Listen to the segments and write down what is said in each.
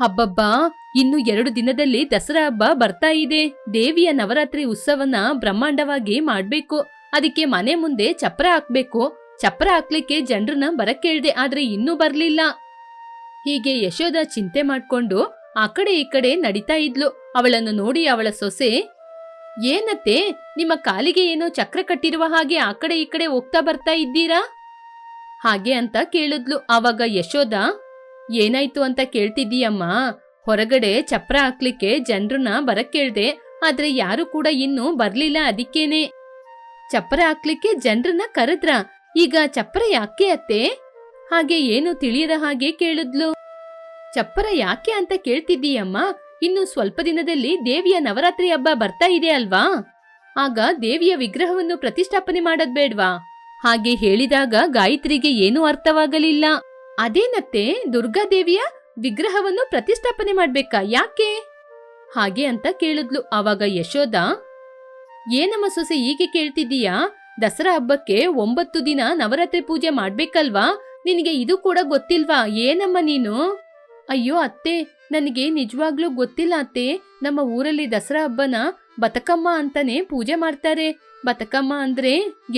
ಹಬ್ಬಬ್ಬಾ, ಇನ್ನು 2 ದಿನದಲ್ಲಿ ದಸರಾ ಹಬ್ಬ ಬರ್ತಾ ಇದೆ. ದೇವಿಯ ನವರಾತ್ರಿ ಉತ್ಸವನ ಬ್ರಹ್ಮಾಂಡವಾಗಿ ಮಾಡ್ಬೇಕು. ಅದಕ್ಕೆ ಮನೆ ಮುಂದೆ ಚಪ್ರ ಹಾಕ್ಬೇಕು. ಚಪ್ರ ಹಾಕ್ಲಿಕ್ಕೆ ಜನರನ್ನ ಬರಕ್ ಕೇಳ್ದೆ, ಆದ್ರೆ ಇನ್ನೂ ಬರ್ಲಿಲ್ಲ. ಹೀಗೆ ಯಶೋದ ಚಿಂತೆ ಮಾಡ್ಕೊಂಡು ಆ ಕಡೆ ಈ ಕಡೆ ನಡೀತಾ ಇದ್ಲು. ಅವಳನ್ನು ನೋಡಿ ಅವಳ ಸೊಸೆ, ಏನತ್ತೆ, ನಿಮ್ಮ ಕಾಲಿಗೆ ಏನೋ ಚಕ್ರ ಕಟ್ಟಿರುವ ಹಾಗೆ ಆ ಕಡೆ ಈ ಕಡೆ ಹೋಗ್ತಾ ಬರ್ತಾ ಇದ್ದೀರಾ ಹಾಗೆ ಅಂತ ಕೇಳಿದ್ಲು. ಆವಾಗ ಯಶೋದ, ಏನಾಯ್ತು ಅಂತ ಕೇಳ್ತಿದ್ದೀಯಮ್ಮ? ಹೊರಗಡೆ ಚಪ್ರ ಹಾಕ್ಲಿಕ್ಕೆ ಜನರನ್ನ ಬರಕ್ ಕೇಳ್ದೆ, ಆದ್ರೆ ಯಾರು ಕೂಡ ಇನ್ನೂ ಬರ್ಲಿಲ್ಲ. ಅದಕ್ಕೇನೆ ಚಪ್ರ ಹಾಕ್ಲಿಕ್ಕೆ ಜನರನ್ನ ಕರೆದ್ರ? ಈಗ ಚಪ್ರ ಯಾಕೆ ಅತ್ತೆ? ಹಾಗೆ ಏನು ತಿಳಿಯದ ಹಾಗೆ ಕೇಳಿದ್ಲು. ಚಪ್ಪರ ಯಾಕೆ ಅಂತ ಕೇಳ್ತಿದ್ದೀಯಮ್ಮ? ಇನ್ನು ಸ್ವಲ್ಪ ದಿನದಲ್ಲಿ ದೇವಿಯ ನವರಾತ್ರಿ ಹಬ್ಬ ಬರ್ತಾ ಇದೆ ಅಲ್ವಾ? ಆಗ ದೇವಿಯ ವಿಗ್ರಹವನ್ನು ಪ್ರತಿಷ್ಠಾಪನೆ ಮಾಡೋದ್ ಬೇಡ್ವಾ? ಹಾಗೆ ಹೇಳಿದಾಗ ಗಾಯತ್ರಿಗೆ ಏನೂ ಅರ್ಥವಾಗಲಿಲ್ಲ. ಅದೇನತ್ತೆ, ದುರ್ಗಾದೇವಿಯ ವಿಗ್ರಹವನ್ನು ಪ್ರತಿಷ್ಠಾಪನೆ ಮಾಡ್ಬೇಕಾ? ಯಾಕೆ ಹಾಗೆ ಅಂತ ಕೇಳಿದ್ಲು. ಆವಾಗ ಯಶೋದ, ಏನಮ್ಮ ಸೊಸೆ ಹೀಗೆ ಕೇಳ್ತಿದ್ದೀಯಾ? ದಸರಾ ಹಬ್ಬಕ್ಕೆ 9 ದಿನ ನವರಾತ್ರಿ ಪೂಜೆ ಮಾಡ್ಬೇಕಲ್ವಾ? ನಿನಗೆ ಇದು ಕೂಡ ಗೊತ್ತಿಲ್ವಾ? ಏನಮ್ಮ ನೀನು? ಅಯ್ಯೋ ಅತ್ತೆ, ನನಗೆ ನಿಜವಾಗ್ಲೂ ಗೊತ್ತಿಲ್ಲ ಅತ್ತೆ. ನಮ್ಮ ಊರಲ್ಲಿ ದಸರಾ ಹಬ್ಬನ ಬತಕಮ್ಮ ಅಂತಾನೆ ಪೂಜೆ ಮಾಡ್ತಾರೆ. ಬತಕಮ್ಮ ಅಂದ್ರೆ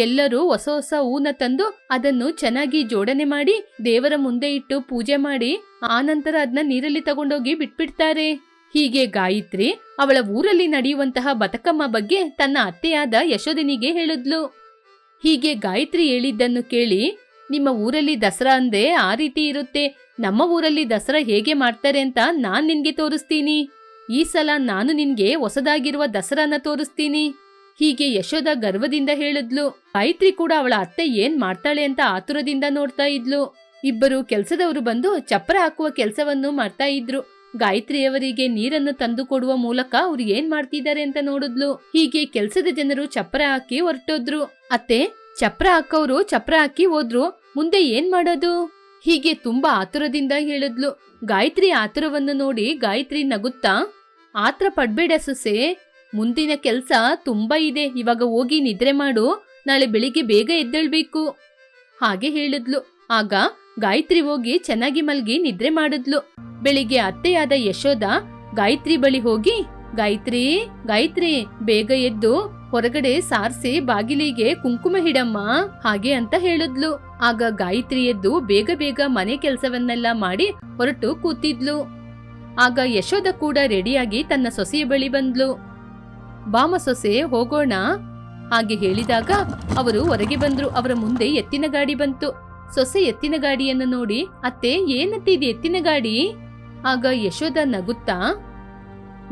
ಎಲ್ಲರೂ ಹೊಸ ಹೊಸ ಹೂನ ತಂದು ಅದನ್ನು ಚೆನ್ನಾಗಿ ಜೋಡಣೆ ಮಾಡಿ ದೇವರ ಮುಂದೆ ಇಟ್ಟು ಪೂಜೆ ಮಾಡಿ ಆನಂತರ ಅದನ್ನ ನೀರಲ್ಲಿ ತಗೊಂಡೋಗಿ ಬಿಟ್ಬಿಡ್ತಾರೆ. ಹೀಗೆ ಗಾಯತ್ರಿ ಅವಳ ಊರಲ್ಲಿ ನಡೆಯುವಂತಹ ಬತಕಮ್ಮ ಬಗ್ಗೆ ತನ್ನ ಅತ್ತೆಯಾದ ಯಶೋದನಿಗೆ ಹೇಳಿದ್ಲು. ಹೀಗೆ ಗಾಯತ್ರಿ ಹೇಳಿದ್ದನ್ನು ಕೇಳಿ, ನಿಮ್ಮ ಊರಲ್ಲಿ ದಸರಾ ಅಂದ್ರೆ ಆ ರೀತಿ ಇರುತ್ತೆ, ನಮ್ಮ ಊರಲ್ಲಿ ದಸರಾ ಹೇಗೆ ಮಾಡ್ತಾರೆ ಅಂತ ನಾನ್ ನಿನ್ಗೆ ತೋರಿಸ್ತೀನಿ. ಈ ಸಲ ನಾನು ನಿನ್ಗೆ ಹೊಸದಾಗಿರುವ ದಸರಾನ ತೋರಿಸ್ತೀನಿ. ಹೀಗೆ ಯಶೋದ ಗರ್ವದಿಂದ ಹೇಳಿದ್ಲು. ಗಾಯತ್ರಿ ಕೂಡ ಅವಳ ಅತ್ತೆ ಏನ್ ಮಾಡ್ತಾಳೆ ಅಂತ ಆತುರದಿಂದ ನೋಡ್ತಾ ಇದ್ಲು. ಇಬ್ಬರು ಕೆಲಸದವರು ಬಂದು ಚಪ್ರ ಹಾಕುವ ಕೆಲಸವನ್ನು ಮಾಡ್ತಾ ಇದ್ರು. ಗಾಯತ್ರಿಯವರಿಗೆ ನೀರನ್ನು ತಂದು ಕೊಡುವ ಮೂಲಕ ಅವ್ರು ಏನ್ ಮಾಡ್ತಿದ್ದಾರೆ ಅಂತ ನೋಡಿದ್ಲು. ಹೀಗೆ ಕೆಲಸದ ಜನರು ಚಪ್ರ ಹಾಕಿ ಹೊರಟೋದ್ರು. ಅತ್ತೆ, ಚಪ್ರ ಹಾಕೋರು ಚಪ್ರ ಹಾಕಿ ಹೋದ್ರು, ಮುಂದೆ ಏನ್ ಮಾಡೋದು? ಹೀಗೆ ತುಂಬಾ ಆತುರದಿಂದ ಹೇಳಿದ್ಲು. ಗಾಯತ್ರಿ ಆತುರವನ್ನು ನೋಡಿ ಗಾಯತ್ರಿ ನಗುತ್ತಾ, ಆತ್ರ ಪಡ್ಬೇಡ ಸೊಸೆ, ಮುಂದಿನ ಕೆಲ್ಸ ತುಂಬಾ ಇದೆ. ಇವಾಗ ಹೋಗಿ ನಿದ್ರೆ ಮಾಡು, ನಾಳೆ ಬೆಳಿಗ್ಗೆ ಬೇಗ ಎದ್ದೇಳ್ಬೇಕು ಹಾಗೆ ಹೇಳಿದ್ಲು. ಆಗ ಗಾಯತ್ರಿ ಹೋಗಿ ಚೆನ್ನಾಗಿ ಮಲ್ಗಿ ನಿದ್ರೆ ಮಾಡಿದ್ಲು. ಬೆಳಿಗ್ಗೆ ಅತ್ತೆಯಾದ ಯಶೋದ ಗಾಯತ್ರಿ ಬಳಿ ಹೋಗಿ, ಗಾಯತ್ರಿ ಗಾಯತ್ರಿ, ಬೇಗ ಎದ್ದು ಹೊರಗಡೆ ಸಾರ್ಸಿ ಬಾಗಿಲಿಗೆ ಕುಂಕುಮ ಹಿಡಮ್ಮ ಹಾಗೆ ಅಂತ ಹೇಳಿದ್ಲು. ಆಗ ಗಾಯತ್ರಿ ಎದ್ದು ಬೇಗ ಬೇಗ ಮನೆ ಕೆಲಸವನ್ನೆಲ್ಲ ಮಾಡಿ ಹೊರಟು ಕೂತಿದ್ಲು. ಆಗ ಯಶೋದ ಕೂಡ ರೆಡಿಯಾಗಿ ತನ್ನ ಸೊಸೆಯ ಬಳಿ ಬಂದ್ಲು. ಬಾಮ ಸೊಸೆ, ಹೋಗೋಣ ಹಾಗೆ ಹೇಳಿದಾಗ ಅವರು ಹೊರಗೆ ಬಂದ್ರು. ಅವರ ಮುಂದೆ ಎತ್ತಿನ ಗಾಡಿ ಬಂತು. ಸೊಸೆ ಎತ್ತಿನ ಗಾಡಿಯನ್ನು ನೋಡಿ, ಅತ್ತೆ, ಏನತ್ತಿದೆ ಎತ್ತಿನ ಗಾಡಿ? ಆಗ ಯಶೋದ ನಗುತ್ತಾ,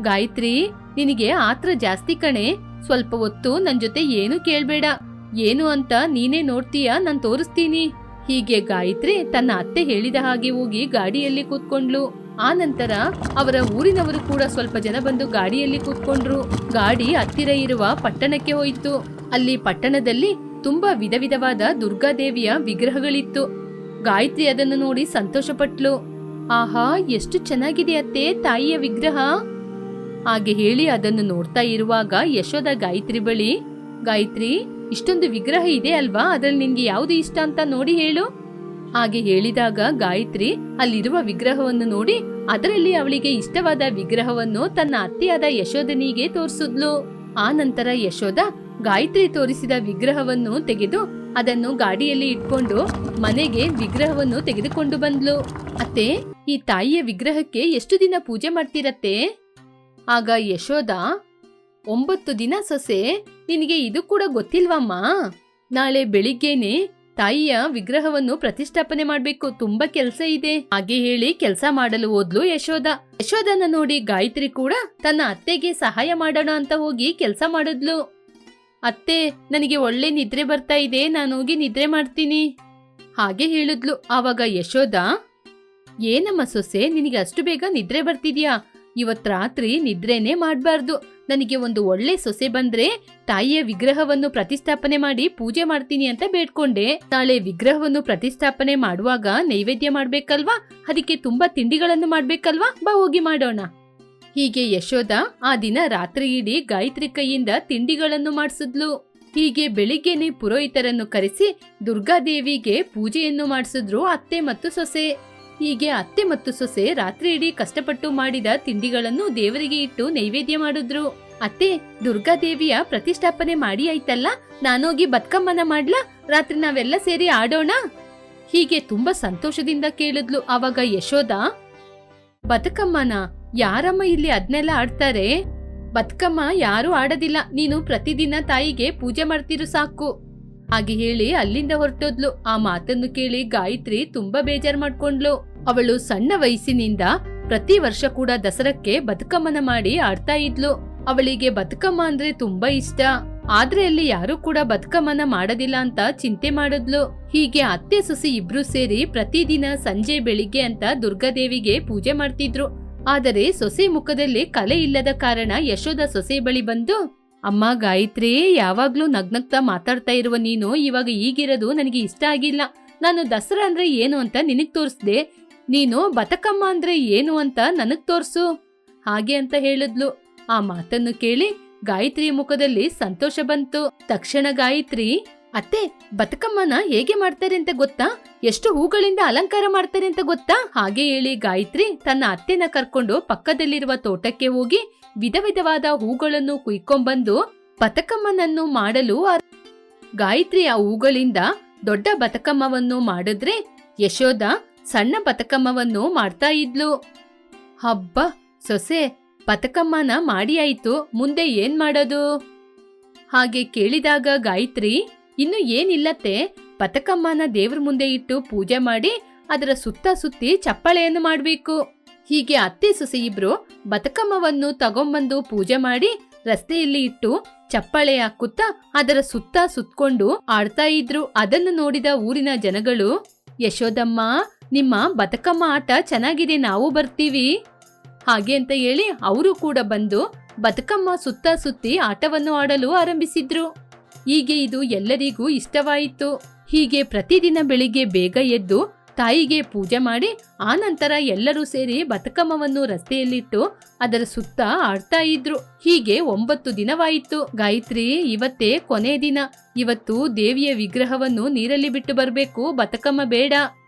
ಗಾಯತ್ರಿ, ನಿನಗೆ ಆತ್ರ ಜಾಸ್ತಿ ಕಣೆ, ಸ್ವಲ್ಪ ಹೊತ್ತು ನನ್ ಜೊತೆ ಏನು ಕೇಳ್ಬೇಡ, ಏನು ಅಂತ ನೀನೇ ನೋಡ್ತೀಯಾ, ನಾನ್ ತೋರಿಸ್ತೀನಿ. ಹೀಗೆ ಗಾಯತ್ರಿ ತನ್ನ ಅತ್ತೆ ಹೇಳಿದ ಹಾಗೆ ಹೋಗಿ ಗಾಡಿಯಲ್ಲಿ ಕೂತ್ಕೊಂಡ್ಲು. ಆ ನಂತರ ಅವರ ಊರಿನವರು ಕೂಡ ಸ್ವಲ್ಪ ಜನ ಬಂದು ಗಾಡಿಯಲ್ಲಿ ಕೂತ್ಕೊಂಡ್ರು. ಗಾಡಿ ಹತ್ತಿರ ಇರುವ ಪಟ್ಟಣಕ್ಕೆ ಹೋಯಿತು. ಅಲ್ಲಿ ಪಟ್ಟಣದಲ್ಲಿ ತುಂಬಾ ವಿಧ ವಿಧವಾದ ದುರ್ಗಾದೇವಿಯ ವಿಗ್ರಹಗಳಿತ್ತು. ಗಾಯತ್ರಿ ಅದನ್ನು ನೋಡಿ ಸಂತೋಷಪಟ್ಲು. ಆಹಾ, ಎಷ್ಟು ಚೆನ್ನಾಗಿದೆ ಅತ್ತೆ ತಾಯಿಯ ವಿಗ್ರಹ ಹಾಗೆ ಹೇಳಿ ಅದನ್ನು ನೋಡ್ತಾ ಇರುವಾಗ ಯಶೋದ ಗಾಯತ್ರಿ ಬಳಿ, ಗಾಯತ್ರಿ, ಇಷ್ಟೊಂದು ವಿಗ್ರಹ ಇದೆ ಅಲ್ವಾ, ಅದ್ರಲ್ಲಿ ನಿನ್ಗೆ ಯಾವ್ದು ಇಷ್ಟ ಅಂತ ನೋಡಿ ಹೇಳು ಹಾಗೆ ಹೇಳಿದಾಗ ಗಾಯತ್ರಿ ಅಲ್ಲಿರುವ ವಿಗ್ರಹವನ್ನು ನೋಡಿ ಅದರಲ್ಲಿ ಅವಳಿಗೆ ಇಷ್ಟವಾದ ವಿಗ್ರಹವನ್ನು ತನ್ನ ಅತ್ತೆಯಾದ ಯಶೋದನಿಗೆ ತೋರಿಸಿದ್ಲು. ಆ ನಂತರ ಯಶೋದ ಗಾಯತ್ರಿ ತೋರಿಸಿದ ವಿಗ್ರಹವನ್ನು ತೆಗೆದು ಅದನ್ನು ಗಾಡಿಯಲ್ಲಿ ಇಟ್ಕೊಂಡು ಮನೆಗೆ ವಿಗ್ರಹವನ್ನು ತೆಗೆದುಕೊಂಡು ಬಂದ್ಲು. ಅತ್ತೆ, ಈ ತಾಯಿಯ ವಿಗ್ರಹಕ್ಕೆ ಎಷ್ಟು ದಿನ ಪೂಜೆ ಮಾಡ್ತಿರತ್ತೆ? ಆಗ ಯಶೋದ, 9 ದಿನ ಸೊಸೆ, ನಿನಗೆ ಇದು ಕೂಡ ಗೊತ್ತಿಲ್ವಮ್ಮ? ನಾಳೆ ಬೆಳಿಗ್ಗೆನೆ ತಾಯಿಯ ವಿಗ್ರಹವನ್ನು ಪ್ರತಿಷ್ಠಾಪನೆ ಮಾಡ್ಬೇಕು, ತುಂಬಾ ಕೆಲ್ಸ ಇದೆ ಹಾಗೆ ಹೇಳಿ ಕೆಲಸ ಮಾಡಲು ಹೋದ್ಲು ಯಶೋದ. ಯಶೋದನ ನೋಡಿ ಗಾಯತ್ರಿ ಕೂಡ ತನ್ನ ಅತ್ತೆಗೆ ಸಹಾಯ ಮಾಡೋಣ ಅಂತ ಹೋಗಿ ಕೆಲಸ ಮಾಡಿದ್ಲು. ಅತ್ತೆ, ನನಗೆ ಒಳ್ಳೆ ನಿದ್ರೆ ಬರ್ತಾ ಇದೆ, ನಾನು ಹೋಗಿ ನಿದ್ರೆ ಮಾಡ್ತೀನಿ ಹಾಗೆ ಹೇಳಿದ್ಲು. ಆವಾಗ ಯಶೋದ, ಏನಮ್ಮ ಸೊಸೆ, ನಿನಗೆ ಅಷ್ಟು ಬೇಗ ನಿದ್ರೆ ಬರ್ತಿದ್ಯಾ? ಇವತ್ ರಾತ್ರಿ ನಿದ್ರೆನೇ ಮಾಡ್ಬಾರ್ದು. ನನಗೆ ಒಂದು ಒಳ್ಳೆ ಸೊಸೆ ಬಂದ್ರೆ ತಾಯಿಯ ವಿಗ್ರಹವನ್ನು ಪ್ರತಿಷ್ಠಾಪನೆ ಮಾಡಿ ಪೂಜೆ ಮಾಡ್ತೀನಿ ಅಂತ ಬೇಡ್ಕೊಂಡೆ. ನಾಳೆ ವಿಗ್ರಹವನ್ನು ಪ್ರತಿಷ್ಠಾಪನೆ ಮಾಡುವಾಗ ನೈವೇದ್ಯ ಮಾಡ್ಬೇಕಲ್ವಾ, ಅದಕ್ಕೆ ತುಂಬಾ ತಿಂಡಿಗಳನ್ನು ಮಾಡ್ಬೇಕಲ್ವಾ, ಬಾ ಹೋಗಿ ಮಾಡೋಣ. ಹೀಗೆ ಯಶೋದ ಆ ದಿನ ರಾತ್ರಿ ಇಡೀ ಗಾಯತ್ರಿ ಕೈಯಿಂದ ತಿಂಡಿಗಳನ್ನು ಮಾಡಿಸಿದ್ಲು. ಹೀಗೆ ಬೆಳಿಗ್ಗೆನೆ ಪುರೋಹಿತರನ್ನು ಕರೆಸಿ ದುರ್ಗಾದೇವಿಗೆ ಪೂಜೆಯನ್ನು ಮಾಡಿಸಿದ್ರು ಅತ್ತೆ ಮತ್ತು ಸೊಸೆ. ಹೀಗೆ ಅತ್ತೆ ಮತ್ತು ಸೊಸೆ ರಾತ್ರಿ ಇಡೀ ಕಷ್ಟಪಟ್ಟು ಮಾಡಿದ ತಿಂಡಿಗಳನ್ನು ದೇವರಿಗೆ ಇಟ್ಟು ನೈವೇದ್ಯ ಮಾಡಿದ್ರು. ಅತ್ತೆ, ದುರ್ಗಾದೇವಿಯ ಪ್ರತಿಷ್ಠಾಪನೆ ಮಾಡಿ ಆಯ್ತಲ್ಲ, ನಾನೋಗಿ ಬದುಕಮ್ಮನ ಮಾಡ್ಲಾ? ರಾತ್ರಿ ನಾವೆಲ್ಲ ಸೇರಿ ಆಡೋಣ? ಹೀಗೆ ತುಂಬಾ ಸಂತೋಷದಿಂದ ಕೇಳಿದ್ಲು. ಆವಾಗ ಯಶೋದ, ಬದುಕಮ್ಮನ? ಯಾರಮ್ಮ ಇಲ್ಲಿ ಅದ್ನೆಲ್ಲ ಆಡ್ತಾರೆ? ಬದುಕಮ್ಮ ಯಾರು ಆಡೋದಿಲ್ಲ, ನೀನು ಪ್ರತಿದಿನ ತಾಯಿಗೆ ಪೂಜೆ ಮಾಡ್ತಿರು ಸಾಕು ಹಾಗೆ ಹೇಳಿ ಅಲ್ಲಿಂದ ಹೊರಟೋದ್ಲು. ಆ ಮಾತನ್ನು ಕೇಳಿ ಗಾಯತ್ರಿ ತುಂಬಾ ಬೇಜಾರ್ ಮಾಡ್ಕೊಂಡ್ಲು. ಅವಳು ಸಣ್ಣ ವಯಸ್ಸಿನಿಂದ ಪ್ರತಿ ವರ್ಷ ಕೂಡ ದಸರಕ್ಕೆ ಬದುಕಮ್ಮನ ಮಾಡಿ ಆಡ್ತಾ ಇದ್ಲು. ಅವಳಿಗೆ ಬದುಕಮ್ಮ ಅಂದ್ರೆ ತುಂಬಾ ಇಷ್ಟ. ಆದ್ರೆ ಅಲ್ಲಿ ಯಾರು ಕೂಡ ಬದುಕಮ್ಮನ ಮಾಡೋದಿಲ್ಲ ಅಂತ ಚಿಂತೆ ಮಾಡಿದ್ಲು. ಹೀಗೆ ಅತ್ತೆ ಸೊಸೆ ಇಬ್ರು ಸೇರಿ ಪ್ರತಿದಿನ ಸಂಜೆ ಬೆಳಿಗ್ಗೆ ಅಂತ ದುರ್ಗಾದೇವಿಗೆ ಪೂಜೆ ಮಾಡ್ತಿದ್ರು. ಆದರೆ ಸೊಸೆ ಮುಖದಲ್ಲಿ ಕಲೆ ಇಲ್ಲದ ಕಾರಣ ಯಶೋದ ಸೊಸೆ ಬಳಿ ಬಂದು, ಅಮ್ಮ ಗಾಯತ್ರಿ, ಯಾವಾಗ್ಲೂ ನಗ್ನಗ್ತಾ ಮಾತಾಡ್ತಾ ಇರುವ ನೀನು ಇವಾಗ ಈಗಿರೋದು ನನಗೆ ಇಷ್ಟ ಆಗಿಲ್ಲ. ನಾನು ದಸರಾ ಅಂದ್ರೆ ಏನು ಅಂತ ನಿನಗ್ ತೋರಿಸ್ದೆ, ನೀನು ಬತಕಮ್ಮ ಅಂದ್ರೆ ಏನು ಅಂತ ನನಗ್ ತೋರ್ಸು ಹಾಗೆ ಅಂತ ಹೇಳಿದ್ಲು. ಆ ಮಾತನ್ನು ಕೇಳಿ ಗಾಯತ್ರಿ ಮುಖದಲ್ಲಿ ಸಂತೋಷ ಬಂತು. ತಕ್ಷಣ ಗಾಯತ್ರಿ, ಅತ್ತೆ, ಬತಕಮ್ಮನ ಹೇಗೆ ಮಾಡ್ತಾರೆ ಅಂತ ಗೊತ್ತಾ? ಎಷ್ಟು ಹೂಗಳಿಂದ ಅಲಂಕಾರ ಮಾಡ್ತಾರೆ ಅಂತ ಗೊತ್ತಾ? ಹಾಗೆ ಹೇಳಿ ಗಾಯತ್ರಿ ತನ್ನ ಅತ್ತೆನ ಕರ್ಕೊಂಡು ಪಕ್ಕದಲ್ಲಿರುವ ತೋಟಕ್ಕೆ ಹೋಗಿ ವಿಧ ವಿಧವಾದ ಹೂಗಳನ್ನು ಕುಯ್ಕೊಂಡ್ಬಂದು ಬತಕಮ್ಮನನ್ನು ಮಾಡಲು ಗಾಯತ್ರಿ ಆ ಹೂಗಳಿಂದ ದೊಡ್ಡ ಬತಕಮ್ಮವನ್ನು ಮಾಡಿದ್ರೆ ಯಶೋದ ಸಣ್ಣ ಬತಕಮ್ಮವನ್ನು ಮಾಡ್ತಾ ಇದ್ಲು. ಹಬ್ಬ ಸೊಸೆ, ಬತಕಮ್ಮನ ಮಾಡಿ ಆಯ್ತು, ಮುಂದೆ ಏನ್ ಮಾಡೋದು ಹಾಗೆ ಕೇಳಿದಾಗ ಗಾಯತ್ರಿ, ಇನ್ನು ಏನಿಲ್ಲತ್ತೆ, ಬತಕಮ್ಮನ ದೇವ್ರ ಮುಂದೆ ಇಟ್ಟು ಪೂಜೆ ಮಾಡಿ ಅದರ ಸುತ್ತ ಸುತ್ತಿ ಚಪ್ಪಳೆಯನ್ನು ಮಾಡ್ಬೇಕು. ಹೀಗೆ ಅತ್ತೆ ಸೊಸೆ ಇಬ್ರು ಬತಕಮ್ಮವನ್ನು ತಗೊಂಬಂದು ಪೂಜೆ ಮಾಡಿ ರಸ್ತೆಯಲ್ಲಿ ಇಟ್ಟು ಚಪ್ಪಳೆ ಹಾಕುತ್ತಾ ಅದರ ಸುತ್ತ ಸುತ್ಕೊಂಡು ಆಡ್ತಾ ಇದ್ರು. ಅದನ್ನು ನೋಡಿದ ಊರಿನ ಜನಗಳು, ಯಶೋದಮ್ಮ, ನಿಮ್ಮ ಬತಕಮ್ಮ ಆಟ ಚೆನ್ನಾಗಿದೆ, ನಾವು ಬರ್ತೀವಿ ಹಾಗೆ ಅಂತ ಹೇಳಿ ಅವರು ಕೂಡ ಬಂದು ಬತಕಮ್ಮ ಸುತ್ತ ಸುತ್ತಿ ಆಟವನ್ನು ಆಡಲು ಆರಂಭಿಸಿದ್ರು. ಹೀಗೆ ಇದು ಎಲ್ಲರಿಗೂ ಇಷ್ಟವಾಯಿತು. ಹೀಗೆ ಪ್ರತಿದಿನ ಬೆಳಿಗ್ಗೆ ಬೇಗ ಎದ್ದು ತಾಯಿಗೆ ಪೂಜೆ ಮಾಡಿ ಆನಂತರ ಎಲ್ಲರೂ ಸೇರಿ ಬತಕಮ್ಮವನ್ನು ರಸ್ತೆಯಲ್ಲಿಟ್ಟು ಅದರ ಸುತ್ತ ಆಡ್ತಾ ಇದ್ರು. ಹೀಗೆ 9 ದಿನವಾಯಿತು. ಗಾಯತ್ರಿ, ಇವತ್ತೇ ಕೊನೆ ದಿನ, ಇವತ್ತು ದೇವಿಯ ವಿಗ್ರಹವನ್ನು ನೀರಲ್ಲಿ ಬಿಟ್ಟು ಬರ್ಬೇಕು, ಬತಕಮ್ಮ ಬೇಡ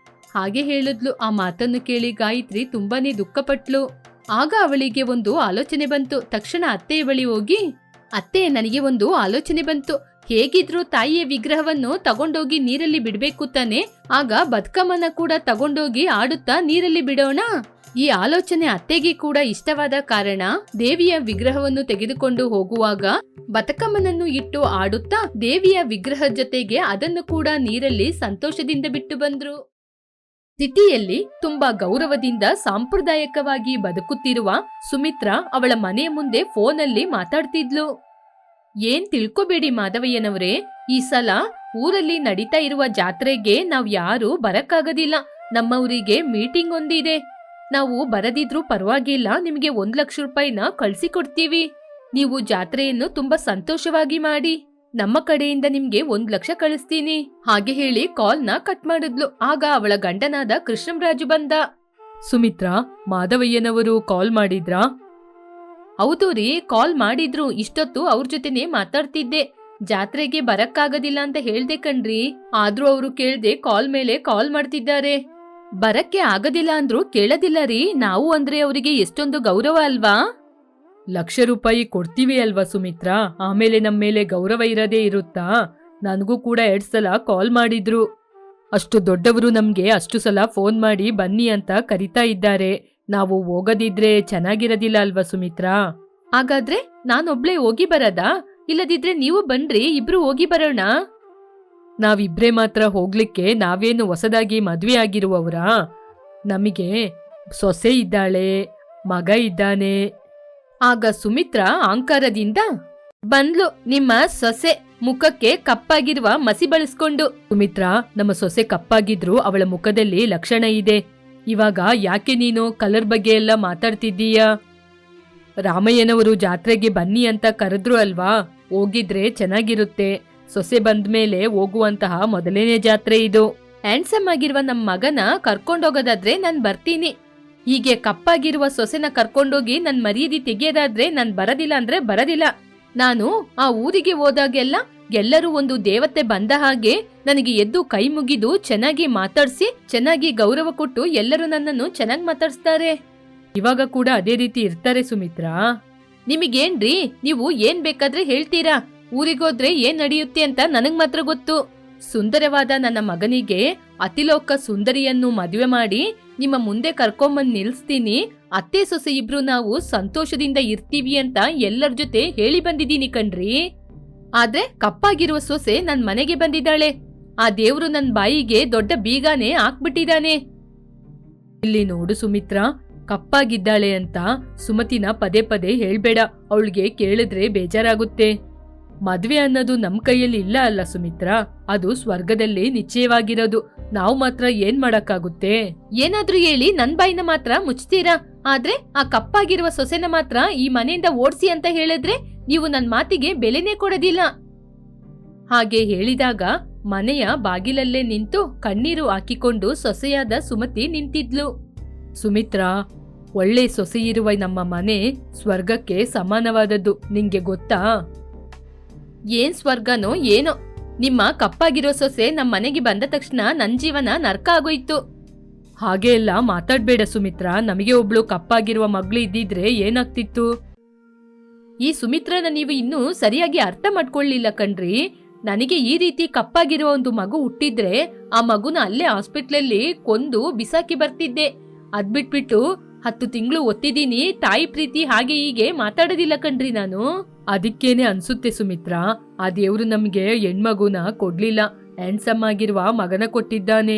ಹಾಗೆ ಹೇಳಿದ್ಲು. ಆ ಮಾತನ್ನು ಕೇಳಿ ಗಾಯತ್ರಿ ತುಂಬಾನೇ ದುಃಖಪಟ್ಲು. ಆಗ ಅವಳಿಗೆ ಒಂದು ಆಲೋಚನೆ ಬಂತು. ತಕ್ಷಣ ಅತ್ತೆಯ ಬಳಿ ಹೋಗಿ, ಅತ್ತೆ, ನನಗೆ ಒಂದು ಆಲೋಚನೆ ಬಂತು. ಹೇಗಿದ್ರು ತಾಯಿಯ ವಿಗ್ರಹವನ್ನು ತಗೊಂಡೋಗಿ ನೀರಲ್ಲಿ ಬಿಡ್ಬೇಕು ತಾನೆ, ಆಗ ಬದುಕಮ್ಮನ ಕೂಡ ತಗೊಂಡೋಗಿ ಆಡುತ್ತಾ ನೀರಲ್ಲಿ ಬಿಡೋಣ. ಈ ಆಲೋಚನೆ ಅತ್ತೆಗೆ ಕೂಡ ಇಷ್ಟವಾದ ಕಾರಣ ದೇವಿಯ ವಿಗ್ರಹವನ್ನು ತೆಗೆದುಕೊಂಡು ಹೋಗುವಾಗ ಬತಕಮ್ಮನನ್ನು ಇಟ್ಟು ಆಡುತ್ತಾ ದೇವಿಯ ವಿಗ್ರಹ ಜೊತೆಗೆ ಅದನ್ನು ಕೂಡ ನೀರಲ್ಲಿ ಸಂತೋಷದಿಂದ ಬಿಟ್ಟು ಬಂದ್ರು. ಸಿಟಿಯಲ್ಲಿ ತುಂಬಾ ಗೌರವದಿಂದ ಸಾಂಪ್ರದಾಯಿಕವಾಗಿ ಬದುಕುತ್ತಿರುವ ಸುಮಿತ್ರಾ ಅವಳ ಮನೆಯ ಮುಂದೆ ಫೋನಲ್ಲಿ ಮಾತಾಡ್ತಿದ್ಲು. ಏನ್ ತಿಳ್ಕೊಬೇಡಿ ಮಾಧವಯ್ಯನವರೇ, ಈ ಸಲ ಊರಲ್ಲಿ ನಡೀತಾ ಇರುವ ಜಾತ್ರೆಗೆ ನಾವ್ ಯಾರು ಬರಕ್ಕಾಗೋದಿಲ್ಲ. ನಮ್ಮ ಊರಿಗೆ ಮೀಟಿಂಗ್ ಒಂದಿದೆ. ನಾವು ಬರದಿದ್ರೂ ಪರವಾಗಿಲ್ಲ, ನಿಮಗೆ 1 ಲಕ್ಷ ರೂಪಾಯಿನ ಕಳ್ಸಿಕೊಡ್ತೀವಿ. ನೀವು ಜಾತ್ರೆಯನ್ನು ತುಂಬಾ ಸಂತೋಷವಾಗಿ ಮಾಡಿ, ನಮ್ಮ ಕಡೆಯಿಂದ ನಿಮ್ಗೆ 1 ಲಕ್ಷ ಕಳಿಸ್ತೀನಿ ಹಾಗೆ ಹೇಳಿ ಕಾಲ್ನ ಕಟ್ ಮಾಡಿದ್ಲು. ಆಗ ಅವಳ ಗಂಡನಾದ ಕೃಷ್ಣರಾಜು ಬಂದ. ಸುಮಿತ್ರಾ, ಮಾಧವಯ್ಯನವರು ಕಾಲ್ ಮಾಡಿದ್ರಾ? ಹೌದು ರೀ, ಕಾಲ್ ಮಾಡಿದ್ರು. ಇಷ್ಟೊತ್ತು ಅವ್ರ ಜೊತೆನೆ ಮಾತಾಡ್ತಿದ್ದೆ. ಜಾತ್ರೆಗೆ ಬರಕ್ಕಾಗೋದಿಲ್ಲ ಅಂತ ಹೇಳ್ದೆ ಕಣ್ರಿ, ಆದ್ರೂ ಅವರು ಕೇಳ್ದೆ ಕಾಲ್ ಮೇಲೆ ಕಾಲ್ ಮಾಡ್ತಿದ್ದಾರೆ. ಬರಕ್ಕೆ ಆಗೋದಿಲ್ಲ ಅಂದ್ರು ಕೇಳೋದಿಲ್ಲ ರೀ. ನಾವು ಅಂದ್ರೆ ಅವರಿಗೆ ಎಷ್ಟೊಂದು ಗೌರವ ಅಲ್ವಾ? 1 ಲಕ್ಷ ರೂಪಾಯಿ ಕೊಡ್ತೀವಿ ಅಲ್ವಾ ಸುಮಿತ್ರಾ, ಆಮೇಲೆ ನಮ್ಮ ಮೇಲೆ ಗೌರವ ಇರೋದೇ ಇರುತ್ತಾ? ನನಗೂ ಕೂಡ 2 ಸಲ ಕಾಲ್ ಮಾಡಿದ್ರು. ಅಷ್ಟು ದೊಡ್ಡವರು ನಮ್ಗೆ ಅಷ್ಟು ಸಲ ಫೋನ್ ಮಾಡಿ ಬನ್ನಿ ಅಂತ ಕರಿತಾ ಇದ್ದಾರೆ. ನಾವು ಹೋಗದಿದ್ರೆ ಚೆನ್ನಾಗಿರೋದಿಲ್ಲ ಅಲ್ವಾ ಸುಮಿತ್ರಾ? ಹಾಗಾದ್ರೆ ನಾನೊಬ್ಳೆ ಹೋಗಿ ಬರದಾ? ಇಲ್ಲದಿದ್ರೆ ನೀವು ಬನ್ರಿ, ಇಬ್ರು ಹೋಗಿ ಬರೋಣ. ನಾವಿಬ್ರೇ ಮಾತ್ರ ಹೋಗ್ಲಿಕ್ಕೆ ನಾವೇನು ಹೊಸದಾಗಿ ಮದ್ವೆ ಆಗಿರುವವರಾ? ನಮಗೆ ಸೊಸೆ ಇದ್ದಾಳೆ, ಮಗ ಇದ್ದಾನೆ. ಆಗ ಸುಮಿತ್ರಾ ಅಹಂಕಾರದಿಂದ ಬಂದ್ಲು. ನಿಮ್ಮ ಸೊಸೆ ಮುಖಕ್ಕೆ ಕಪ್ಪಾಗಿರುವ ಮಸಿ ಬಳಸ್ಕೊಂಡು. ಸುಮಿತ್ರಾ, ನಮ್ಮ ಸೊಸೆ ಕಪ್ಪಾಗಿದ್ರು ಅವಳ ಮುಖದಲ್ಲಿ ಲಕ್ಷಣ ಇದೆ. ಇವಾಗ ಯಾಕೆ ನೀನು ಕಲರ್ ಬಗ್ಗೆ ಎಲ್ಲ ಮಾತಾಡ್ತಿದ್ದೀಯಾ? ರಾಮಯ್ಯನವರು ಜಾತ್ರೆಗೆ ಬನ್ನಿ ಅಂತ ಕರೆದ್ರು ಅಲ್ವಾ, ಹೋಗಿದ್ರೆ ಚೆನ್ನಾಗಿರುತ್ತೆ. ಸೊಸೆ ಬಂದ್ಮೇಲೆ ಹೋಗುವಂತಹ ಮೊದಲನೇ ಜಾತ್ರೆ ಇದು. ಹ್ಯಾಂಡ್ಸಮ್ ಆಗಿರುವ ನಮ್ಮ ಮಗನ ಕರ್ಕೊಂಡೋಗೋದಾದ್ರೆ ನಾನ್ ಬರ್ತೀನಿ. ಹೀಗೆ ಕಪ್ಪಾಗಿರುವ ಸೊಸೆನ ಕರ್ಕೊಂಡೋಗಿ ನನ್ ಮರ್ಯಾದೆ ತೆಗೆಯೋದಾದ್ರೆ ನಾನ್ ಬರದಿಲ್ಲ ಅಂದ್ರೆ ಬರದಿಲ್ಲ. ನಾನು ಆ ಊರಿಗೆ ಹೋದಾಗೆಲ್ಲ ಎಲ್ಲರೂ ಒಂದು ದೇವತೆ ಬಂದ ಹಾಗೆ ನನಗೆ ಎದ್ದು ಕೈ ಮುಗಿದು ಚೆನ್ನಾಗಿ ಮಾತಾಡ್ಸಿ ಚೆನ್ನಾಗಿ ಗೌರವ ಕೊಟ್ಟು ಎಲ್ಲರೂ ನನ್ನನ್ನು ಚೆನ್ನಾಗಿ ಮಾತಾಡ್ಸ್ತಾರೆ. ಇವಾಗ ಕೂಡ ಅದೇ ರೀತಿ ಇರ್ತಾರೆ ಸುಮಿತ್ರಾ. ನಿಮಗೇನ್ರಿ, ನೀವು ಏನ್ ಬೇಕಾದ್ರೆ ಹೇಳ್ತೀರಾ. ಊರಿಗೋದ್ರೆ ಏನ್ ನಡೆಯುತ್ತೆ ಅಂತ ನನಗ್ ಮಾತ್ರ ಗೊತ್ತು. ಸುಂದರವಾದ ನನ್ನ ಮಗನಿಗೆ ಅತಿಲೋಕ ಸುಂದರಿಯನ್ನು ಮದುವೆ ಮಾಡಿ ನಿಮ್ಮ ಮುಂದೆ ಕರ್ಕೊಂಬಂದ್ ನಿಲ್ಸ್ತೀನಿ. ಅತ್ತೆ ಸೊಸೆ ಇಬ್ರು ನಾವು ಸಂತೋಷದಿಂದ ಇರ್ತೀವಿ ಅಂತ ಎಲ್ಲರ ಜೊತೆ ಹೇಳಿ ಬಂದಿದ್ದೀನಿ ಕಣ್ರಿ. ಆದ್ರೆ ಕಪ್ಪಾಗಿರುವ ಸೊಸೆ ನನ್ ಮನೆಗೆ ಬಂದಿದ್ದಾಳೆ. ಆ ದೇವ್ರು ನನ್ ಬಾಯಿಗೆ ದೊಡ್ಡ ಬೀಗಾನೆ ಹಾಕ್ಬಿಟ್ಟಿದಾನೆ. ಇಲ್ಲಿ ನೋಡು ಸುಮಿತ್ರಾ, ಕಪ್ಪಾಗಿದ್ದಾಳೆ ಅಂತ ಸುಮತಿನ ಪದೇ ಪದೇ ಹೇಳ್ಬೇಡ. ಅವಳಿಗೆ ಕೇಳಿದ್ರೆ ಬೇಜಾರಾಗುತ್ತೆ. ಮದ್ವೆ ಅನ್ನೋದು ನಮ್ ಕೈಯಲ್ಲಿ ಇಲ್ಲ ಅಲ್ಲ ಸುಮಿತ್ರಾ, ಅದು ಸ್ವರ್ಗದಲ್ಲಿ ನಿಶ್ಚಯವಾಗಿರೋದು. ನಾವು ಮಾತ್ರ ಏನ್ ಮಾಡಕ್ಕಾಗುತ್ತೆ? ಏನಾದ್ರೂ ಹೇಳಿ ನನ್ ಬಾಯಿನ ಮಾತ್ರ ಮುಚ್ತೀರಾ. ಆದ್ರೆ ಆ ಕಪ್ಪಾಗಿರುವ ಸೊಸೆನ ಮಾತ್ರ ಈ ಮನೆಯಿಂದ ಓಡ್ಸಿ ಅಂತ ಹೇಳಿದ್ರೆ ನೀವು ನನ್ ಮಾತಿಗೆ ಬೆಲೆನೇ ಕೊಡೋದಿಲ್ಲ. ಹಾಗೆ ಹೇಳಿದಾಗ ಮನೆಯ ಬಾಗಿಲಲ್ಲೇ ನಿಂತು ಕಣ್ಣೀರು ಹಾಕಿಕೊಂಡು ಸೊಸೆಯಾದ ಸುಮತಿ ನಿಂತಿದ್ಲು. ಸುಮಿತ್ರಾ, ಒಳ್ಳೆ ಸೊಸೆಯಿರುವ ನಮ್ಮ ಮನೆ ಸ್ವರ್ಗಕ್ಕೆ ಸಮಾನವಾದದ್ದು, ನಿಂಗೆ ಗೊತ್ತಾ? ಏನ್ ಸ್ವರ್ಗನೋ ಏನೋ, ನಿಮ್ಮ ಕಪ್ಪಾಗಿರೋ ಸೊಸೆ ನಮ್ಮ ಮನೆಗೆ ಬಂದ ತಕ್ಷಣ ನನ್ ಜೀವನ ನರ್ಕ ಆಗೋಯ್ತು. ಹಾಗೆ ಎಲ್ಲ ಮಾತಾಡ್ಬೇಡ ಸುಮಿತ್ರಾ. ನಮಗೆ ಒಬ್ಳು ಕಪ್ಪಾಗಿರುವ ಮಗ್ಳು ಇದ್ದಿದ್ರೆ ಏನಾಗ್ತಿತ್ತು? ಈ ಸುಮಿತ್ರನ ನೀವು ಇನ್ನೂ ಸರಿಯಾಗಿ ಅರ್ಥ ಮಾಡ್ಕೊಳ್ಳಿಲ್ಲ ಕಣ್ರಿ. ನನಗೆ ಈ ರೀತಿ ಕಪ್ಪಾಗಿರುವ ಒಂದು ಮಗು ಹುಟ್ಟಿದ್ರೆ ಆ ಮಗುನ ಅಲ್ಲೇ ಹಾಸ್ಪಿಟ್ಲಲ್ಲಿ ಕೊಂದು ಬಿಸಾಕಿ ಬರ್ತಿದ್ದೆ. ಅದ್ಬಿಟ್ಬಿಟ್ಟು 10 ತಿಂಗಳು ಒತ್ತಿದೀನಿ, ತಾಯಿ ಪ್ರೀತಿ ಹಾಗೆ ಹೀಗೆ ಮಾತಾಡೋದಿಲ್ಲ ಕಣ್ರಿ ನಾನು. ಅದಕ್ಕೇನೆ ಅನ್ಸುತ್ತೆ ಸುಮಿತ್ರಾ, ಆ ದೇವ್ರು ನಮ್ಗೆ ಹೆಣ್ಮಗುನ ಕೊಡ್ಲಿಲ್ಲ, ಹ್ಯಾಂಡ್ಸಮ್ ಆಗಿರುವ ಮಗನ ಕೊಟ್ಟಿದ್ದಾನೆ.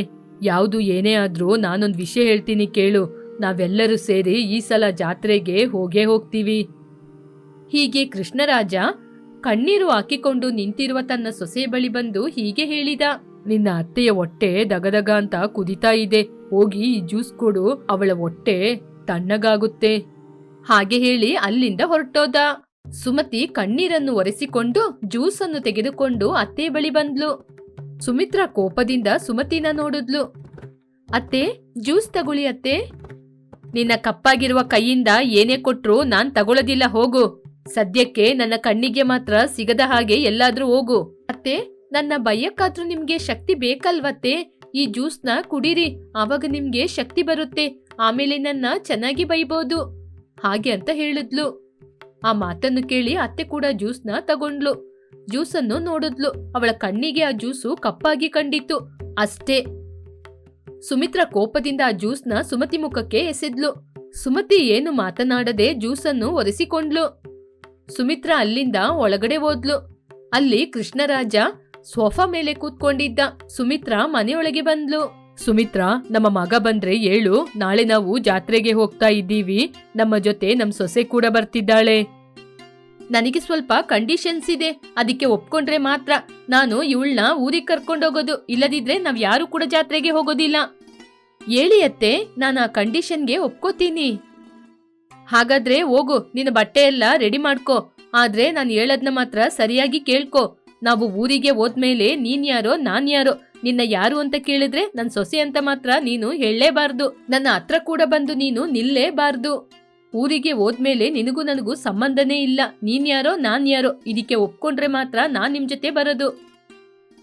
ಯಾವ್ದು ಏನೇ ಆದ್ರೂ ನಾನೊಂದ್ ವಿಷಯ ಹೇಳ್ತೀನಿ ಕೇಳು. ನಾವೆಲ್ಲರೂ ಸೇರಿ ಈ ಸಲ ಜಾತ್ರೆಗೆ ಹೋಗೇ ಹೋಗ್ತೀವಿ. ಹೀಗೆ ಕೃಷ್ಣರಾಜ ಕಣ್ಣೀರು ಹಾಕಿಕೊಂಡು ನಿಂತಿರುವ ತನ್ನ ಸೊಸೆ ಬಳಿ ಬಂದು ಹೀಗೆ ಹೇಳಿದ. ನಿನ್ನ ಅತ್ತೆಯ ಹೊಟ್ಟೆ ದಗದಗ ಅಂತ ಕುದಿತಾ ಇದೆ. ಹೋಗಿ ಈ ಜ್ಯೂಸ್ ಕೊಡು, ಅವಳ ಹೊಟ್ಟೆ ತಣ್ಣಗಾಗುತ್ತೆ. ಹಾಗೆ ಹೇಳಿ ಅಲ್ಲಿಂದ ಹೊರಟೋದ. ಸುಮತಿ ಕಣ್ಣೀರನ್ನು ಒರೆಸಿಕೊಂಡು ಜ್ಯೂಸನ್ನು ತೆಗೆದುಕೊಂಡು ಅತ್ತೆ ಬಳಿ ಬಂದ್ಲು. ಸುಮಿತ್ರಾ ಕೋಪದಿಂದ ಸುಮತಿನ ನೋಡಿದ್ಲು. ಅತ್ತೆ, ಜ್ಯೂಸ್ ತಗೊಳ್ಳಿ ಅತ್ತೆ. ನಿನ್ನ ಕಪ್ಪಾಗಿರುವ ಕೈಯಿಂದ ಏನೇ ಕೊಟ್ರು ನಾನ್ ತಗೊಳ್ಳೋದಿಲ್ಲ, ಹೋಗು. ಸದ್ಯಕ್ಕೆ ನನ್ನ ಕಣ್ಣಿಗೆ ಮಾತ್ರ ಸಿಗದ ಹಾಗೆ ಎಲ್ಲಾದ್ರೂ ಹೋಗು. ಅತ್ತೆ, ನನ್ನ ಬಯ್ಯಕ್ಕಾದ್ರೂ ನಿಮ್ಗೆ ಶಕ್ತಿ ಬೇಕಲ್ವತ್ತೆ? ಈ ಜ್ಯೂಸ್ನ ಕುಡೀರಿ, ಆವಾಗ ನಿಮ್ಗೆ ಶಕ್ತಿ ಬರುತ್ತೆ. ಆಮೇಲೆ ನನ್ನ ಚೆನ್ನಾಗಿ ಬೈಬೋದು ಹಾಗೆ ಅಂತ ಹೇಳಿದ್ಲು. ಆ ಮಾತನ್ನು ಕೇಳಿ ಅತ್ತೆ ಕೂಡ ಜ್ಯೂಸ್ನ ತಗೊಂಡ್ಲು. ಜ್ಯೂಸನ್ನು ನೋಡಿದ್ಲು. ಅವಳ ಕಣ್ಣಿಗೆ ಆ ಜ್ಯೂಸು ಕಪ್ಪಾಗಿ ಕಂಡಿತ್ತು ಅಷ್ಟೇ. ಸುಮಿತ್ರಾ ಕೋಪದಿಂದ ಆ ಜ್ಯೂಸ್ನ ಸುಮತಿ ಮುಖಕ್ಕೆ ಎಸೆದ್ಲು. ಸುಮತಿ ಏನು ಮಾತನಾಡದೆ ಜ್ಯೂಸನ್ನು ಒರೆಸಿಕೊಂಡ್ಲು. ಸುಮಿತ್ರಾ ಅಲ್ಲಿಂದ ಒಳಗಡೆ ಹೋದ್ಲು. ಅಲ್ಲಿ ಕೃಷ್ಣರಾಜ ಸೋಫಾ ಮೇಲೆ ಕೂತ್ಕೊಂಡಿದ್ದ. ಸುಮಿತ್ರಾ ಮನೆಯೊಳಗೆ ಬಂದ್ಲು. ಸುಮಿತ್ರಾ, ನಮ್ಮ ಮಗ ಬಂದ್ರೆ ಹೇಳು, ನಾಳೆ ನಾವು ಜಾತ್ರೆಗೆ ಹೋಗ್ತಾ ಇದ್ದೀವಿ. ನಮ್ಮ ಜೊತೆ ನಮ್ ಸೊಸೆ ಕೂಡ ಬರ್ತಿದ್ದಾಳೆ. ನನಗೆ ಸ್ವಲ್ಪ ಕಂಡೀಷನ್ಸ್ ಇದೆ, ಅದಕ್ಕೆ ಒಪ್ಕೊಂಡ್ರೆ ಮಾತ್ರ ನಾನು ಇವಳನ್ನ ಊರಿಗೆ ಕರ್ಕೊಂಡೋಗೋದು. ಇಲ್ಲದಿದ್ರೆ ನಾವ್ ಯಾರು ಕೂಡ ಜಾತ್ರೆಗೆ ಹೋಗೋದಿಲ್ಲ. ಹೇಳಿ ಅತ್ತೆ, ನಾನು ಆ ಕಂಡೀಷನ್ಗೆ ಒಪ್ಕೋತೀನಿ. ಹಾಗಾದ್ರೆ ಹೋಗು, ನಿನ್ನ ಬಟ್ಟೆ ಎಲ್ಲ ರೆಡಿ ಮಾಡ್ಕೋ. ಆದ್ರೆ ನಾನು ಹೇಳದ್ನ ಮಾತ್ರ ಸರಿಯಾಗಿ ಕೇಳ್ಕೊ. ನಾವು ಊರಿಗೆ ಹೋದ್ಮೇಲೆ ನೀನ್ ಯಾರೋ ನಾನ್ ಯಾರೋ, ನಿನ್ನ ಯಾರು ಅಂತ ಕೇಳಿದ್ರೆ ನನ್ ಸೊಸೆ ಅಂತ ಮಾತ್ರ ನೀನು ಹೇಳಲೇಬಾರ್ದು. ನನ್ನ ಹತ್ರ ಕೂಡ ಬಂದು ನೀನು ನಿಲ್ಲೇಬಾರ್ದು. ಊರಿಗೆ ಹೋದ್ಮೇಲೆ ನಿನಗೂ ನನಗೂ ಸಂಬಂಧನೇ ಇಲ್ಲ. ನೀನ್ ಯಾರೋ ನಾನ್ ಯಾರೋ, ಇದಕ್ಕೆ ಒಪ್ಕೊಂಡ್ರೆ ಮಾತ್ರ ನಾನ್ ನಿಮ್ ಜೊತೆ ಬರೋದು.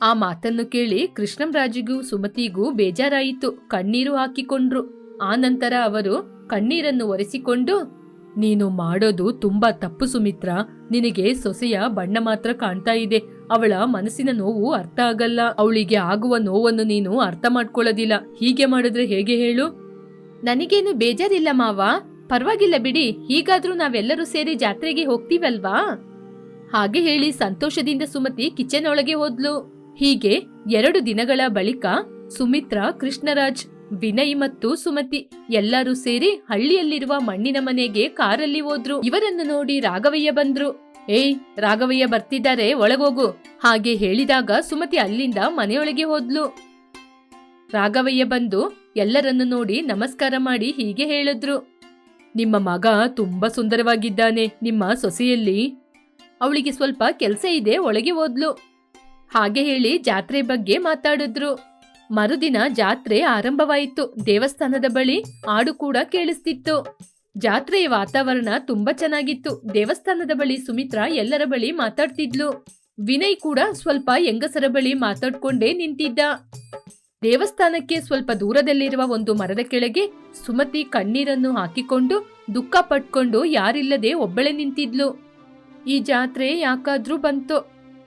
ಆ ಮಾತನ್ನು ಕೇಳಿ ಕೃಷ್ಣಂರಾಜಿಗೂ ಸುಮತಿಗೂ ಬೇಜಾರಾಯಿತು. ಕಣ್ಣೀರು ಹಾಕಿಕೊಂಡ್ರು. ಆ ನಂತರ ಅವರು ಕಣ್ಣೀರನ್ನು ಒರೆಸಿಕೊಂಡು, ನೀನು ಮಾಡೋದು ತುಂಬಾ ತಪ್ಪು ಸುಮಿತ್ರಾ. ನಿನಗೆ ಸೊಸೆಯ ಬಣ್ಣ ಮಾತ್ರ ಕಾಣ್ತಾ ಇದೆ. ಅವಳ ಮನಸ್ಸಿನ ನೋವು ಅರ್ಥ ಆಗಲ್ಲ. ಅವಳಿಗೆ ಆಗುವ ನೋವನ್ನು ನೀನು ಅರ್ಥ ಮಾಡ್ಕೊಳ್ಳೋದಿಲ್ಲ. ಹೀಗೆ ಮಾಡಿದ್ರೆ ಹೇಗೆ ಹೇಳು? ನನಗೇನು ಬೇಜಾರಿಲ್ಲ ಮಾವ, ಪರವಾಗಿಲ್ಲ ಬಿಡಿ. ಹೀಗಾದ್ರೂ ನಾವೆಲ್ಲರೂ ಸೇರಿ ಜಾತ್ರೆಗೆ ಹೋಗ್ತೀವಲ್ವಾ? ಹಾಗೆ ಹೇಳಿ ಸಂತೋಷದಿಂದ ಸುಮತಿ ಕಿಚನ್ ಒಳಗೆ ಹೋದ್ಲು. ಹೀಗೆ 2 ದಿನಗಳ ಬಳಿಕ ಸುಮಿತ್ರಾ, ಕೃಷ್ಣರಾಜ್, ವಿನಯ್ ಮತ್ತು ಸುಮತಿ ಎಲ್ಲರೂ ಸೇರಿ ಹಳ್ಳಿಯಲ್ಲಿರುವ ಮಣ್ಣಿನ ಮನೆಗೆ ಕಾರಲ್ಲಿ ಹೋದ್ರು. ಇವರನ್ನು ನೋಡಿ ರಾಘವಯ್ಯ ಬಂದ್ರು. ಏಯ್, ರಾಘವಯ್ಯ ಬರ್ತಿದ್ದಾರೆ, ಒಳಗೋಗು ಹಾಗೆ ಹೇಳಿದಾಗ ಸುಮತಿ ಅಲ್ಲಿಂದ ಮನೆಯೊಳಗೆ ಹೋದ್ಲು. ರಾಘವಯ್ಯ ಬಂದು ಎಲ್ಲರನ್ನು ನೋಡಿ ನಮಸ್ಕಾರ ಮಾಡಿ ಹೀಗೆ ಹೇಳಿದ್ರು. ನಿಮ್ಮ ಮಗ ತುಂಬಾ ಸುಂದರವಾಗಿದ್ದಾನೆ. ನಿಮ್ಮ ಸೊಸೆಯಲ್ಲಿ ಅವಳಿಗೆ ಸ್ವಲ್ಪ ಕೆಲಸ ಇದೆ, ಒಳಗೆ ಹೋದ್ಲು. ಹಾಗೆ ಹೇಳಿ ಜಾತ್ರೆ ಬಗ್ಗೆ ಮಾತಾಡಿದ್ರು. ಮರುದಿನ ಜಾತ್ರೆ ಆರಂಭವಾಯಿತು. ದೇವಸ್ಥಾನದ ಬಳಿ ಹಾಡು ಕೂಡ ಕೇಳಿಸ್ತಿತ್ತು. ಜಾತ್ರೆಯ ವಾತಾವರಣ ತುಂಬಾ ಚೆನ್ನಾಗಿತ್ತು. ದೇವಸ್ಥಾನದ ಬಳಿ ಸುಮಿತ್ರಾ ಎಲ್ಲರ ಬಳಿ ಮಾತಾಡ್ತಿದ್ಲು. ವಿನಯ್ ಕೂಡ ಸ್ವಲ್ಪ ಹೆಂಗಸರ ಬಳಿ ಮಾತಾಡ್ಕೊಂಡೇ ನಿಂತಿದ್ದ. ದೇವಸ್ಥಾನಕ್ಕೆ ಸ್ವಲ್ಪ ದೂರದಲ್ಲಿರುವ ಒಂದು ಮರದ ಕೆಳಗೆ ಸುಮತಿ ಕಣ್ಣೀರನ್ನು ಹಾಕಿಕೊಂಡು ದುಃಖ ಪಟ್ಕೊಂಡು ಯಾರಿಲ್ಲದೆ ಒಬ್ಬಳೆ ನಿಂತಿದ್ಲು. ಈ ಜಾತ್ರೆ ಯಾಕಾದ್ರೂ ಬಂತು.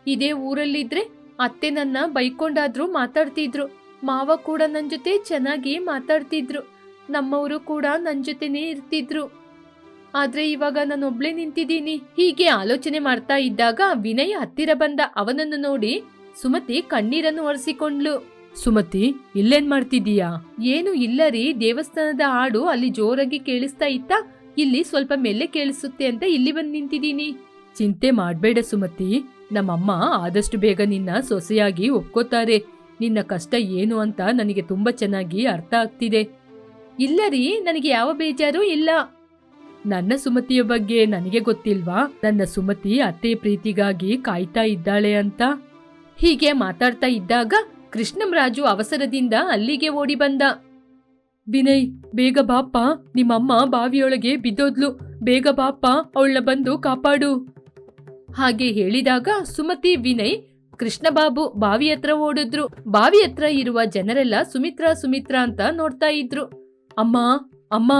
ಇದೇ ಊರಲ್ಲಿದ್ರೆ ಅತ್ತೆ ನನ್ನ ಬೈಕೊಂಡಾದ್ರೂ ಮಾತಾಡ್ತಿದ್ರು, ಮಾವ ಕೂಡ ನನ್ ಜೊತೆ ಚೆನ್ನಾಗಿ ಮಾತಾಡ್ತಿದ್ರು, ನಮ್ಮವರು ಕೂಡ ನನ್ ಜೊತೆನೇ ಇರ್ತಿದ್ರು. ಆದ್ರೆ ಇವಾಗ ನಾನೊಬ್ಳೆ ನಿಂತಿದ್ದೀನಿ. ಹೀಗೆ ಆಲೋಚನೆ ಮಾಡ್ತಾ ಇದ್ದಾಗ ವಿನಯ್ ಹತ್ತಿರ ಬಂದ. ಅವನನ್ನು ನೋಡಿ ಸುಮತಿ ಕಣ್ಣೀರನ್ನು ಒರೆಸಿಕೊಂಡ್ಲು. ಸುಮತಿ, ಇಲ್ಲೇನ್ ಮಾಡ್ತಿದೀಯಾ? ಏನು ಇಲ್ಲ ರೀ, ದೇವಸ್ಥಾನದ ಹಾಡು ಅಲ್ಲಿ ಜೋರಾಗಿ ಕೇಳಿಸ್ತಾ ಇತ್ತ, ಇಲ್ಲಿ ಸ್ವಲ್ಪ ಮೆಲ್ಲೆ ಕೇಳಿಸುತ್ತೆ ಅಂತ ಇಲ್ಲಿ ಬಂದು ನಿಂತಿದ್ದೀನಿ. ಚಿಂತೆ ಮಾಡ್ಬೇಡ ಸುಮತಿ, ನಮ್ಮಮ್ಮ ಆದಷ್ಟು ಬೇಗ ನಿನ್ನ ಸೊಸೆಯಾಗಿ ಒಪ್ಕೋತಾರೆ. ನಿನ್ನ ಕಷ್ಟ ಏನು ಅಂತ ನನಗೆ ತುಂಬಾ ಚೆನ್ನಾಗಿ ಅರ್ಥ ಆಗ್ತಿದೆ. ಇಲ್ಲ ರೀ, ನನಗೆ ಯಾವ ಬೇಜಾರು ಇಲ್ಲ. ನನ್ನ ಸುಮತಿಯ ಬಗ್ಗೆ ನನಗೆ ಗೊತ್ತಿಲ್ವಾ? ನನ್ನ ಸುಮತಿ ಅತ್ತೆ ಪ್ರೀತಿಗಾಗಿ ಕಾಯ್ತಾ ಇದ್ದಾಳೆ ಅಂತ. ಹೀಗೆ ಮಾತಾಡ್ತಾ ಇದ್ದಾಗ ಕೃಷ್ಣಂರಾಜು ಅವಸರದಿಂದ ಅಲ್ಲಿಗೆ ಓಡಿ ಬಂದ. ವಿನಯ್, ಬೇಗ ಬಾಪ, ನಿಮ್ಮಮ್ಮ ಬಾವಿಯೊಳಗೆ ಬಿದ್ದೋದ್ಲು, ಬೇಗ ಬಾಪ, ಅವಳನ್ನ ಬಂದು ಕಾಪಾಡು. ಹಾಗೆ ಹೇಳಿದಾಗ ಸುಮತಿ, ವಿನಯ್, ಕೃಷ್ಣಬಾಬು ಬಾವಿ ಹತ್ರ ಓಡಿದ್ರು. ಬಾವಿ ಹತ್ರ ಇರುವ ಜನರೆಲ್ಲ ಸುಮಿತ್ರಾ ಸುಮಿತ್ರಾ ಅಂತ ನೋಡ್ತಾ ಇದ್ರು. ಅಮ್ಮ, ಅಮ್ಮ,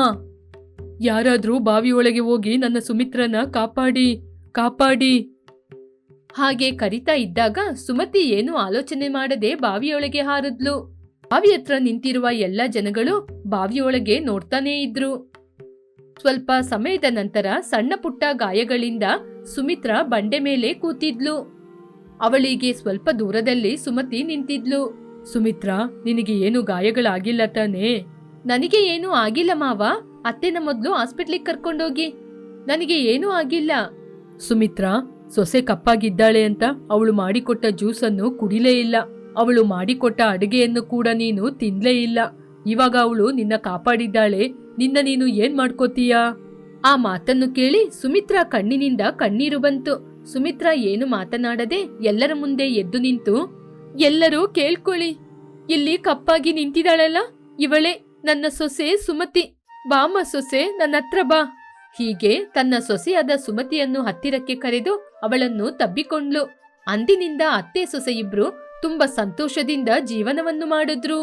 ಯಾರಾದ್ರೂ ಬಾವಿಯೊಳಗೆ ಹೋಗಿ ನನ್ನ ಸುಮಿತ್ರನ ಕಾಪಾಡಿ, ಕಾಪಾಡಿ. ಹಾಗೆ ಕರಿತಾ ಇದ್ದಾಗ ಸುಮತಿ ಏನು ಆಲೋಚನೆ ಮಾಡದೆ ಬಾವಿಯೊಳಗೆ ಹಾರಿದ್ಲು. ಬಾವಿ ಹತ್ರ ನಿಂತಿರುವ ಎಲ್ಲ ಜನಗಳು ಬಾವಿಯೊಳಗೆ ನೋಡ್ತಾನೇ ಇದ್ರು. ಸ್ವಲ್ಪ ಸಮಯದ ನಂತರ ಸಣ್ಣ ಪುಟ್ಟ ಗಾಯಗಳಿಂದ ಸುಮಿತ್ರಾ ಬಂಡೆ ಮೇಲೆ ಕೂತಿದ್ಲು. ಅವಳಿಗೆ ಸ್ವಲ್ಪ ದೂರದಲ್ಲಿ ಸುಮತಿ ನಿಂತಿದ್ಲು. ಸುಮಿತ್ರಾ, ನಿನಗೆ ಏನು ಗಾಯಗಳಾಗಿಲ್ಲ ತಾನೇ? ನನಗೆ ಏನೂ ಆಗಿಲ್ಲ ಮಾವ, ಅತ್ತೆನ ಮೊದ್ಲು ಹಾಸ್ಪಿಟ್ಲಿಗೆ ಕರ್ಕೊಂಡೋಗಿ. ನನಗೆ ಏನೂ ಆಗಿಲ್ಲ. ಸುಮಿತ್ರಾ, ಸೊಸೆ ಕಪ್ಪಾಗಿದ್ದಾಳೆ ಅಂತ ಅವಳು ಮಾಡಿಕೊಟ್ಟ ಜ್ಯೂಸನ್ನು ಕುಡಿಲೇ ಇಲ್ಲ, ಅವಳು ಮಾಡಿಕೊಟ್ಟ ಅಡುಗೆಯನ್ನು ಕೂಡ ನೀನು ತಿನ್ಲೇ ಇಲ್ಲ. ಇವಾಗ ಅವಳು ನಿನ್ನ ಕಾಪಾಡಿದ್ದಾಳೆ, ನಿನ್ನ ನೀನು ಏನ್ ಮಾಡ್ಕೋತೀಯಾ? ಆ ಮಾತನ್ನು ಕೇಳಿ ಸುಮಿತ್ರಾ ಕಣ್ಣಿನಿಂದ ಕಣ್ಣೀರು ಬಂತು. ಸುಮಿತ್ರಾ ಏನು ಮಾತನಾಡದೆ ಎಲ್ಲರ ಮುಂದೆ ಎದ್ದು ನಿಂತು, ಎಲ್ಲರೂ ಕೇಳ್ಕೊಳ್ಳಿ, ಇಲ್ಲಿ ಕಪ್ಪಾಗಿ ನಿಂತಿದ್ದಾಳಲ್ಲ, ಇವಳೇ ನನ್ನ ಸೊಸೆ ಸುಮತಿ. ಬಾಮ ಸೊಸೆ, ನನ್ನ ಹತ್ರ ಬಾ. ಹೀಗೆ ತನ್ನ ಸೊಸೆಯಾದ ಸುಮತಿಯನ್ನು ಹತ್ತಿರಕ್ಕೆ ಕರೆದು ಅವಳನ್ನು ತಬ್ಬಿಕೊಂಡ್ಲು. ಅಂದಿನಿಂದ ಅತ್ತೆ ಸೊಸೆ ಇಬ್ರು ತುಂಬಾ ಸಂತೋಷದಿಂದ ಜೀವನವನ್ನು ಮಾಡಿದ್ರು.